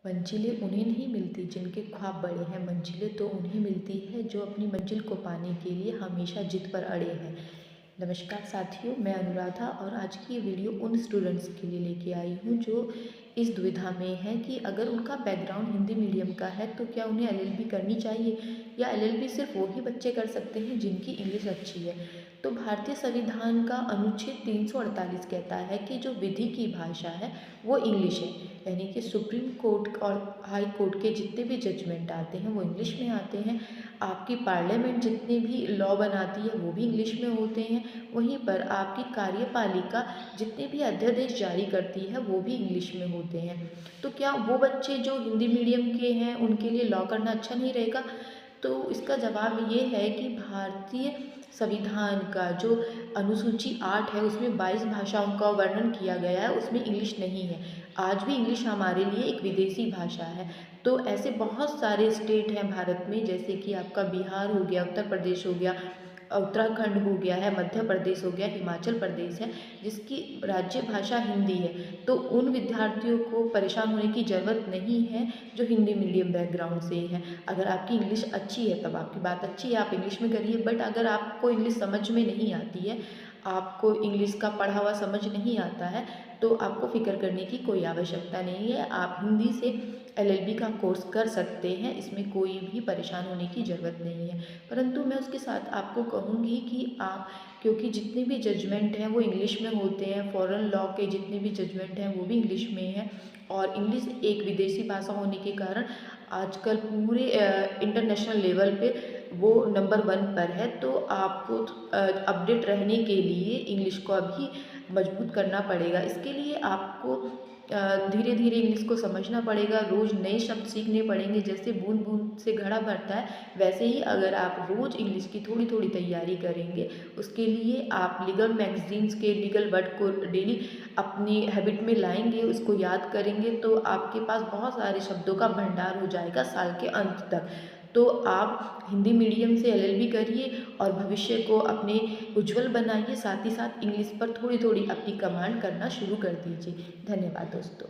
मंजिलें उन्हें नहीं मिलती जिनके ख्वाब बड़े हैं, मंजिलें तो उन्हें मिलती है जो अपनी मंजिल को पाने के लिए हमेशा जिद पर अड़े हैं। नमस्कार साथियों, मैं अनुराधा और आज की ये वीडियो उन स्टूडेंट्स के लिए लेके आई हूँ जो इस दुविधा में है कि अगर उनका बैकग्राउंड हिंदी मीडियम का है तो क्या उन्हें एलएलबी करनी चाहिए या एलएलबी सिर्फ वही बच्चे कर सकते हैं जिनकी इंग्लिश अच्छी है। तो भारतीय संविधान का अनुच्छेद 348 कहता है कि जो विधि की भाषा है वो इंग्लिश है, यानी कि सुप्रीम कोर्ट और हाई कोर्ट के जितने भी जजमेंट आते हैं वो इंग्लिश में आते हैं। आपकी पार्लियामेंट जितने भी लॉ बनाती है वो भी इंग्लिश में होते हैं। वहीं पर आपकी कार्यपालिका जितने भी अध्यादेश जारी करती है वो भी इंग्लिश में होते हैं। तो क्या वो बच्चे जो हिंदी मीडियम के हैं उनके लिए लॉ करना अच्छा नहीं रहेगा? तो इसका जवाब ये है कि भारतीय संविधान का जो अनुसूची 8 है उसमें 22 भाषाओं का वर्णन किया गया है, उसमें इंग्लिश नहीं है। आज भी इंग्लिश हमारे लिए एक विदेशी भाषा है। तो ऐसे बहुत सारे स्टेट हैं भारत में, जैसे कि आपका बिहार हो गया, उत्तर प्रदेश हो गया, उत्तराखंड हो गया है, मध्य प्रदेश हो गया, हिमाचल प्रदेश है, जिसकी राज्य भाषा हिंदी है। तो उन विद्यार्थियों को परेशान होने की ज़रूरत नहीं है जो हिंदी मीडियम बैकग्राउंड से है। अगर आपकी इंग्लिश अच्छी है तब आपकी बात अच्छी है, आप इंग्लिश में करिए। बट अगर आपको इंग्लिश समझ में नहीं आती है, आपको इंग्लिश का पढ़ा हुआ समझ नहीं आता है, तो आपको फ़िक्र करने की कोई आवश्यकता नहीं है। आप हिंदी से एलएलबी का कोर्स कर सकते हैं, इसमें कोई भी परेशान होने की ज़रूरत नहीं है। परंतु मैं उसके साथ आपको कहूँगी कि आप, क्योंकि जितने भी जजमेंट हैं वो इंग्लिश में होते हैं, फॉरेन लॉ के जितने भी जजमेंट हैं वो भी इंग्लिश में हैं, और इंग्लिश एक विदेशी भाषा होने के कारण आजकल पूरे इंटरनेशनल लेवल पे वो नंबर 1 पर है। तो आपको अपडेट रहने के लिए इंग्लिश को अभी मजबूत करना पड़ेगा। इसके लिए आपको धीरे धीरे इंग्लिश को समझना पड़ेगा, रोज़ नए शब्द सीखने पड़ेंगे। जैसे बूंद बूंद से घड़ा भरता है, वैसे ही अगर आप रोज़ इंग्लिश की थोड़ी थोड़ी तैयारी करेंगे, उसके लिए आप लीगल मैगजीन्स के लीगल वर्ड को डेली अपनी हैबिट में लाएंगे, उसको याद करेंगे, तो आपके पास बहुत सारे शब्दों का भंडार हो जाएगा साल के अंत तक। तो आप हिंदी मीडियम से एलएलबी करिए और भविष्य को अपने उज्जवल बनाइए। साथ ही साथ इंग्लिश पर थोड़ी थोड़ी अपनी कमांड करना शुरू कर दीजिए। धन्यवाद दोस्तों।